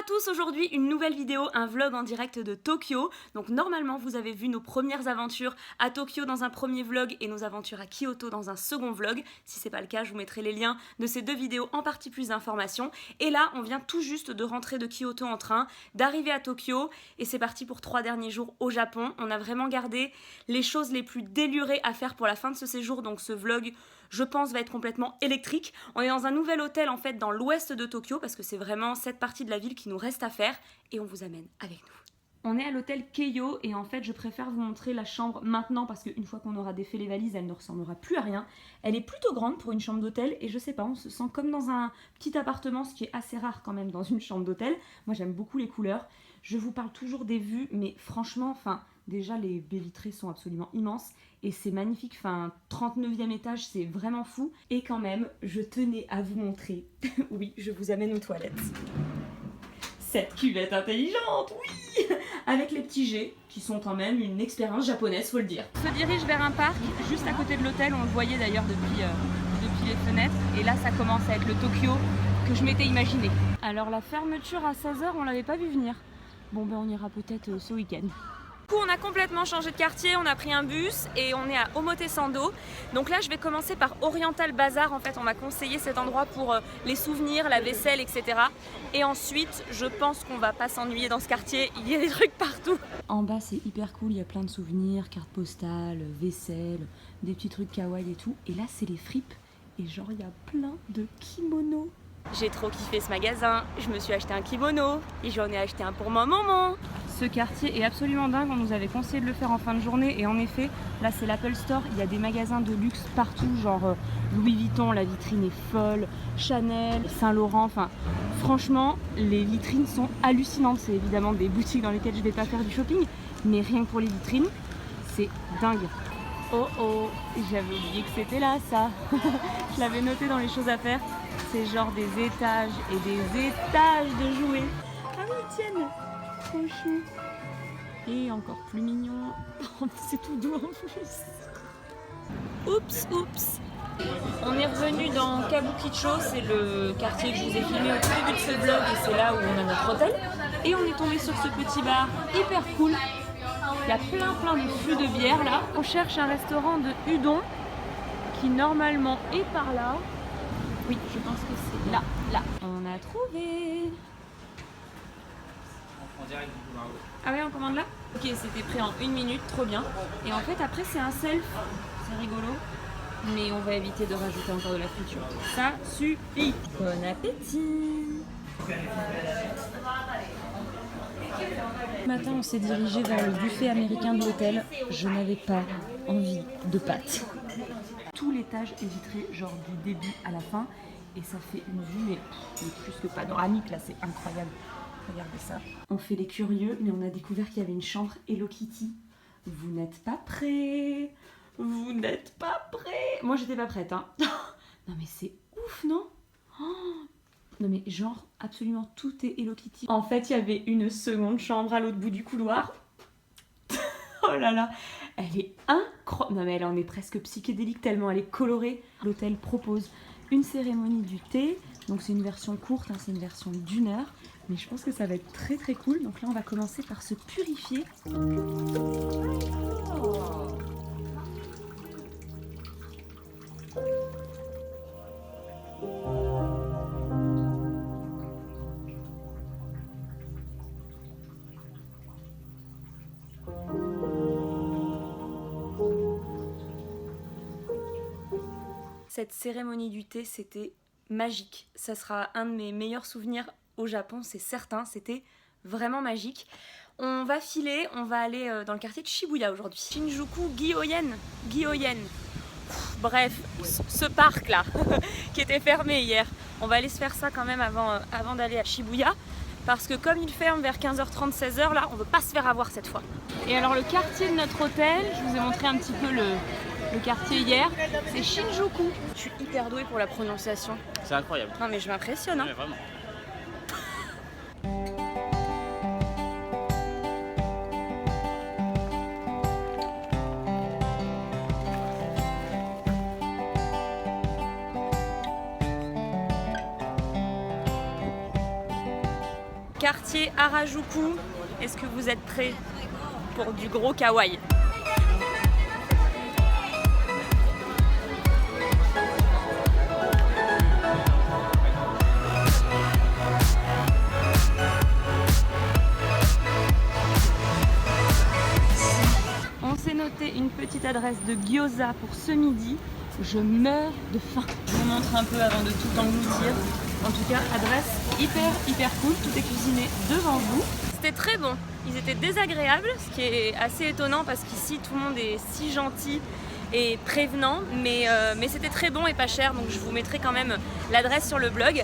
tous, aujourd'hui une nouvelle vidéo, un vlog en direct de Tokyo. Donc normalement vous avez vu nos premières aventures à Tokyo dans un premier vlog et nos aventures à Kyoto dans un second vlog. Si c'est pas le cas, je vous mettrai les liens de ces deux vidéos en partie plus d'informations. Et là on vient tout juste de rentrer de Kyoto en train, d'arriver à Tokyo et c'est parti pour 3 derniers jours au Japon. On a vraiment gardé les choses les plus délurées à faire pour la fin de ce séjour, donc ce vlog je pense va être complètement électrique. On est dans un nouvel hôtel en fait dans l'ouest de Tokyo parce que c'est vraiment cette partie de la ville qui nous reste à faire et on vous amène avec nous. On est à l'hôtel Keio et en fait je préfère vous montrer la chambre maintenant parce qu'une fois qu'on aura défait les valises elle ne ressemblera plus à rien. Elle est plutôt grande pour une chambre d'hôtel et je sais pas, on se sent comme dans un petit appartement, ce qui est assez rare quand même dans une chambre d'hôtel. Moi j'aime beaucoup les couleurs. Je vous parle toujours des vues mais franchement, déjà les baies vitrées sont absolument immenses et c'est magnifique, 39e étage, c'est vraiment fou. Et quand même, je tenais à vous montrer, oui, je vous amène aux toilettes. Cette cuvette intelligente, oui, avec les petits jets, qui sont quand même une expérience japonaise, faut le dire. On se dirige vers un parc, juste à côté de l'hôtel, on le voyait d'ailleurs depuis les fenêtres. Et là, ça commence à être le Tokyo que je m'étais imaginé. Alors la fermeture à 16h, on l'avait pas vu venir. Bon ben on ira peut-être ce week-end. Du coup, on a complètement changé de quartier, on a pris un bus et on est à Omotesando. Donc là, je vais commencer par Oriental Bazar. En fait, on m'a conseillé cet endroit pour les souvenirs, la vaisselle, etc. Et ensuite, je pense qu'on va pas s'ennuyer dans ce quartier. Il y a des trucs partout. En bas, c'est hyper cool. Il y a plein de souvenirs, cartes postales, vaisselle, des petits trucs kawaii et tout. Et là, c'est les fripes. Et genre, il y a plein de kimonos. J'ai trop kiffé ce magasin. Je me suis acheté un kimono et j'en ai acheté un pour ma maman. Ce quartier est absolument dingue, on nous avait conseillé de le faire en fin de journée et en effet, là c'est l'Apple Store, il y a des magasins de luxe partout, genre Louis Vuitton, la vitrine est folle, Chanel, Saint-Laurent, franchement, les vitrines sont hallucinantes. C'est évidemment des boutiques dans lesquelles je vais pas faire du shopping, mais rien que pour les vitrines, c'est dingue. Oh oh, j'avais oublié que c'était là ça, je l'avais noté dans les choses à faire, c'est genre des étages et des étages de jouets. Ah oui, ils tiennent. Trop chou. Et encore plus mignon. C'est tout doux en plus. Oups, oups. On est revenu dans Kabukicho, c'est le quartier que je vous ai filmé au tout début de ce vlog et c'est là où on a notre hôtel. Et on est tombé sur ce petit bar hyper cool. Il y a plein de fûts de bière là. On cherche un restaurant de udon qui normalement est par là. Oui, je pense que c'est là. On a trouvé. Ah ouais, on commande là? Ok, c'était prêt en 1 minute, trop bien. Et en fait, après, c'est un self. C'est rigolo. Mais on va éviter de rajouter encore de la friture. Ça suffit. Bon appétit. Ce matin, on s'est dirigé vers le buffet américain de l'hôtel. Je n'avais pas envie de pâtes. Tout l'étage est vitré, genre du début à la fin. Et ça fait une vue, mais plus que panoramique, là, c'est incroyable. Regardez ça. On fait les curieux, mais on a découvert qu'il y avait une chambre Hello Kitty. Vous n'êtes pas prêts? Vous n'êtes pas prêts? Moi, j'étais pas prête, hein. Non, mais c'est ouf, non? Non, mais genre, absolument tout est Hello Kitty. En fait, il y avait une seconde chambre à l'autre bout du couloir. Oh là là, elle est incroyable. Non, mais elle en est presque psychédélique tellement elle est colorée. L'hôtel propose une cérémonie du thé. Donc c'est une version courte, hein, c'est une version d'1 heure. Mais je pense que ça va être très cool. Donc là, on va commencer par se purifier. Cette cérémonie du thé, c'était magique. Ça sera un de mes meilleurs souvenirs au Japon, c'est certain. C'était vraiment magique. On va filer, on va aller dans le quartier de Shibuya aujourd'hui. Shinjuku Gyoen. Bref, ce parc là, qui était fermé hier. On va aller se faire ça quand même avant d'aller à Shibuya. Parce que comme il ferme vers 15h30, 16h, là, on veut pas se faire avoir cette fois. Et alors le quartier de notre hôtel, je vous ai montré un petit peu le quartier hier, c'est Shinjuku. Je suis hyper douée pour la prononciation. C'est incroyable. Non mais je m'impressionne. Hein. Ouais, vraiment. Quartier Harajuku, est-ce que vous êtes prêts pour du gros kawaii? On s'est noté une petite adresse de gyoza pour ce midi. Je meurs de faim. Je vous montre un peu avant de tout engloutir. En tout cas, adresse hyper cool. Tout est cuisiné devant vous. C'était très bon. Ils étaient désagréables, ce qui est assez étonnant parce qu'ici tout le monde est si gentil et prévenant. Mais c'était très bon et pas cher. Donc je vous mettrai quand même l'adresse sur le blog.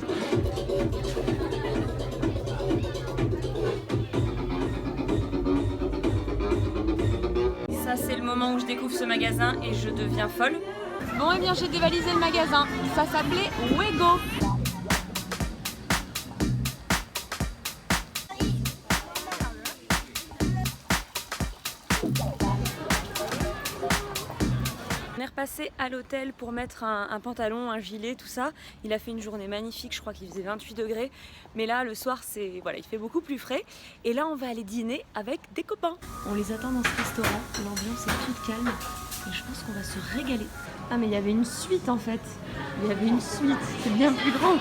Ça c'est le moment où je découvre ce magasin et je deviens folle. Bon, et bien j'ai dévalisé le magasin. Ça s'appelait Wego. On est repassé à l'hôtel pour mettre un pantalon, un gilet, tout ça. Il a fait une journée magnifique, je crois qu'il faisait 28 degrés. Mais là, le soir, voilà, il fait beaucoup plus frais. Et là, on va aller dîner avec des copains. On les attend dans ce restaurant. L'ambiance est toute calme. Et je pense qu'on va se régaler. Ah, mais il y avait une suite en fait. Il y avait une suite. C'est bien plus grand.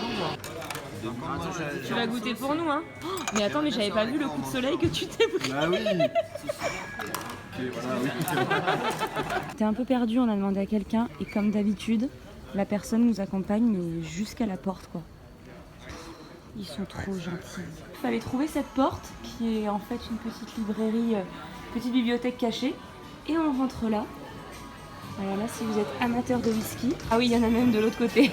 Tu vas goûter pour nous, hein? Oh, mais attends, mais j'avais pas vu le coup de soleil que tu t'es pris. Ah oui. Okay, voilà, oui. T'es un peu perdu, on a demandé à quelqu'un et comme d'habitude, la personne nous accompagne mais jusqu'à la porte quoi. Ils sont trop gentils. Il fallait trouver cette porte qui est en fait une petite librairie, petite bibliothèque cachée et on rentre là. Alors là, si vous êtes amateur de whisky, ah oui, il y en a même de l'autre côté.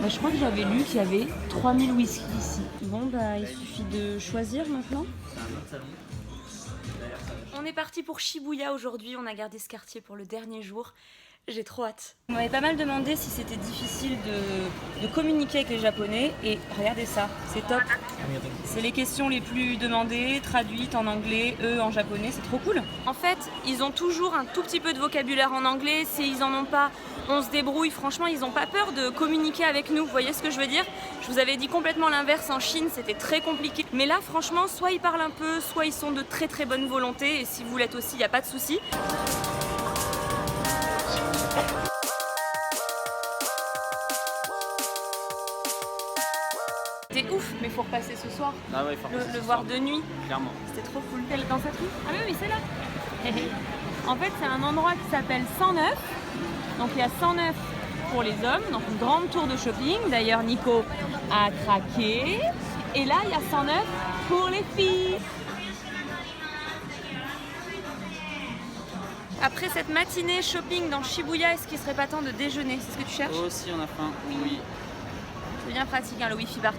Bah, je crois que j'avais lu qu'il y avait 3000 whisky ici. Bon, bah il suffit de choisir maintenant. On est parti pour Shibuya aujourd'hui, on a gardé ce quartier pour le dernier jour. J'ai trop hâte. On m'avait pas mal demandé si c'était difficile de communiquer avec les Japonais et regardez ça, c'est top. C'est les questions les plus demandées, traduites en anglais, eux en japonais, c'est trop cool. En fait, ils ont toujours un tout petit peu de vocabulaire en anglais, s'ils en ont pas, on se débrouille. Franchement, ils ont pas peur de communiquer avec nous, vous voyez ce que je veux dire? Je vous avais dit complètement l'inverse en Chine, c'était très compliqué. Mais là, franchement, soit ils parlent un peu, soit ils sont de très bonne volonté et si vous l'êtes aussi, il n'y a pas de souci. C'était ouf, mais faut repasser ce soir. Ah ouais, faut repasser le voir de nuit. Clairement. C'était trop cool. Dans cette rue? Ah oui, c'est là. En fait, c'est un endroit qui s'appelle 109. Donc il y a 109 pour les hommes, donc une grande tour de shopping. D'ailleurs, Nico a craqué. Et là, il y a 109 pour les filles. Après cette matinée shopping dans Shibuya, est-ce qu'il serait pas temps de déjeuner? C'est ce que tu cherches? Aussi, on a faim. Oui. C'est bien pratique, hein, le wifi partout.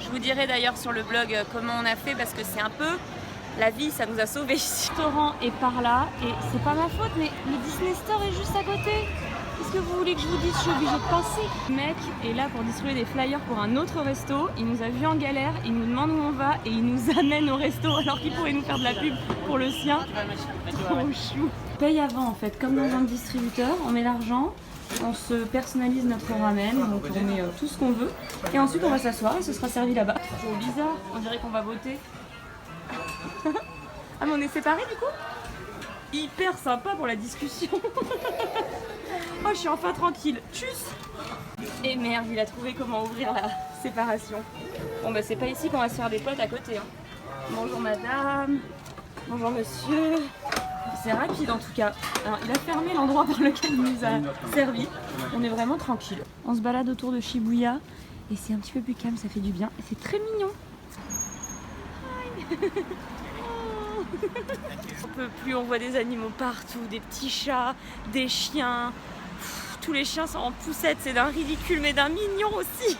Je vous dirai d'ailleurs sur le blog comment on a fait parce que c'est un peu la vie, ça nous a sauvés ici. Le restaurant est par là et c'est pas ma faute, mais le Disney Store est juste à côté. Qu'est-ce que vous voulez que je vous dise? Je suis obligée de passer. Le mec est là pour distribuer des flyers pour un autre resto. Il nous a vus en galère, il nous demande où on va et il nous amène au resto alors qu'il pourrait nous faire de la pub pour le sien. Trop chou. On paye avant en fait, comme dans un distributeur, on met l'argent. On se personnalise notre ramen, donc on met tout ce qu'on veut. Et ensuite on va s'asseoir et ce sera servi là-bas. Trop bizarre, on dirait qu'on va voter. Ah mais on est séparés du coup? Hyper sympa pour la discussion. Oh je suis enfin tranquille. Tchuss. Et merde, il a trouvé comment ouvrir la séparation. Bon bah c'est pas ici qu'on va se faire des potes à côté. Hein. Bonjour madame. Bonjour monsieur. C'est rapide en tout cas. Alors, il a fermé l'endroit par lequel il nous a servi. On est vraiment tranquille. On se balade autour de Shibuya et c'est un petit peu plus calme, ça fait du bien. Et c'est très mignon. On peut plus, on voit des animaux partout, des petits chats, des chiens. Pff, tous les chiens sont en poussette, c'est d'un ridicule mais d'un mignon aussi.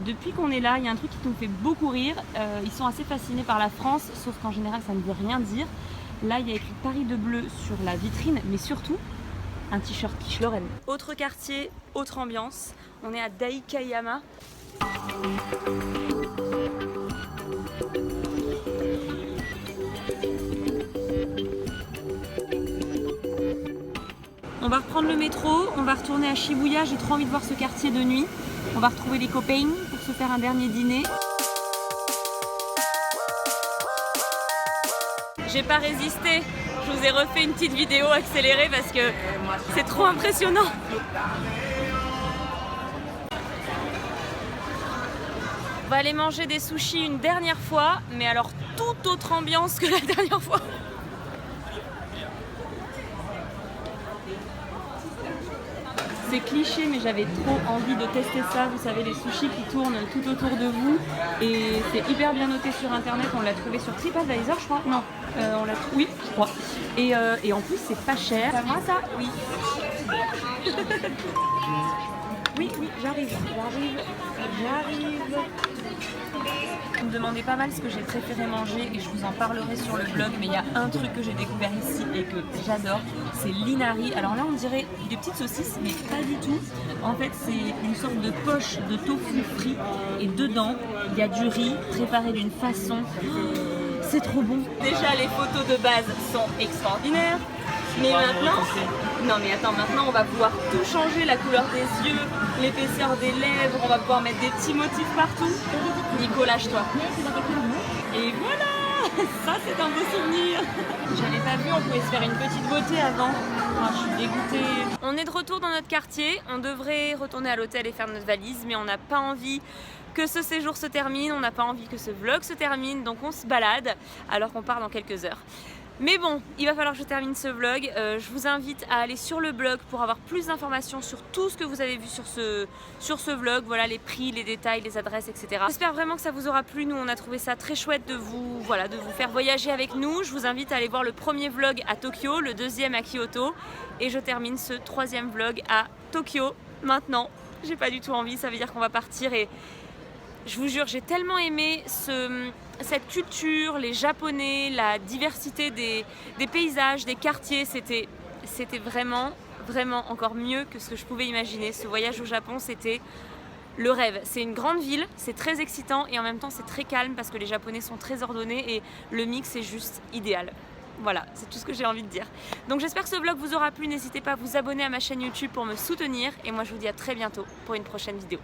Depuis qu'on est là, il y a un truc qui nous fait beaucoup rire. Ils sont assez fascinés par la France, sauf qu'en général ça ne veut rien dire. Là il y a écrit Paris de bleu sur la vitrine, mais surtout un t-shirt Quiche Lorraine. Autre quartier, autre ambiance. On est à Daikayama. On va reprendre le métro, on va retourner à Shibuya, j'ai trop envie de voir ce quartier de nuit. On va retrouver les copains pour se faire un dernier dîner. J'ai pas résisté, je vous ai refait une petite vidéo accélérée parce que c'est trop impressionnant. On va aller manger des sushis une dernière fois, mais alors toute autre ambiance que la dernière fois. C'est cliché, mais j'avais trop envie de tester ça. Vous savez, les sushis qui tournent tout autour de vous. Et c'est hyper bien noté sur internet. On l'a trouvé sur TripAdvisor, je crois. Non, on l'a trouvé. Oui, je crois. Et en plus, c'est pas cher. Ça va, ça? Oui. Oui, j'arrive. Vous me demandez pas mal ce que j'ai préféré manger et je vous en parlerai sur le blog, mais il y a un truc que j'ai découvert ici et que j'adore, c'est l'inari. Alors là on dirait des petites saucisses, mais pas du tout. En fait c'est une sorte de poche de tofu frit et dedans il y a du riz préparé d'une façon... C'est trop bon. Déjà les photos de base sont extraordinaires. Mais maintenant, maintenant on va pouvoir tout changer, la couleur des yeux, l'épaisseur des lèvres, on va pouvoir mettre des petits motifs partout. Nico, lâche-toi. Et voilà, ça c'est un beau souvenir. J'avais pas vu, on pouvait se faire une petite beauté avant. Oh, je suis dégoûtée. On est de retour dans notre quartier, on devrait retourner à l'hôtel et faire notre valise, mais on n'a pas envie que ce séjour se termine, on n'a pas envie que ce vlog se termine, donc on se balade alors qu'on part dans quelques heures. Mais bon, il va falloir que je termine ce vlog. Je vous invite à aller sur le blog pour avoir plus d'informations sur tout ce que vous avez vu sur ce vlog. Voilà, les prix, les détails, les adresses, etc. J'espère vraiment que ça vous aura plu. Nous, on a trouvé ça très chouette de vous faire voyager avec nous. Je vous invite à aller voir le premier vlog à Tokyo, le deuxième à Kyoto. Et je termine ce troisième vlog à Tokyo maintenant. J'ai pas du tout envie, ça veut dire qu'on va partir et... Je vous jure, j'ai tellement aimé cette culture, les Japonais, la diversité des paysages, des quartiers. C'était vraiment encore mieux que ce que je pouvais imaginer. Ce voyage au Japon, c'était le rêve. C'est une grande ville, c'est très excitant et en même temps c'est très calme parce que les Japonais sont très ordonnés et le mix est juste idéal. Voilà, c'est tout ce que j'ai envie de dire. Donc j'espère que ce vlog vous aura plu. N'hésitez pas à vous abonner à ma chaîne YouTube pour me soutenir. Et moi je vous dis à très bientôt pour une prochaine vidéo.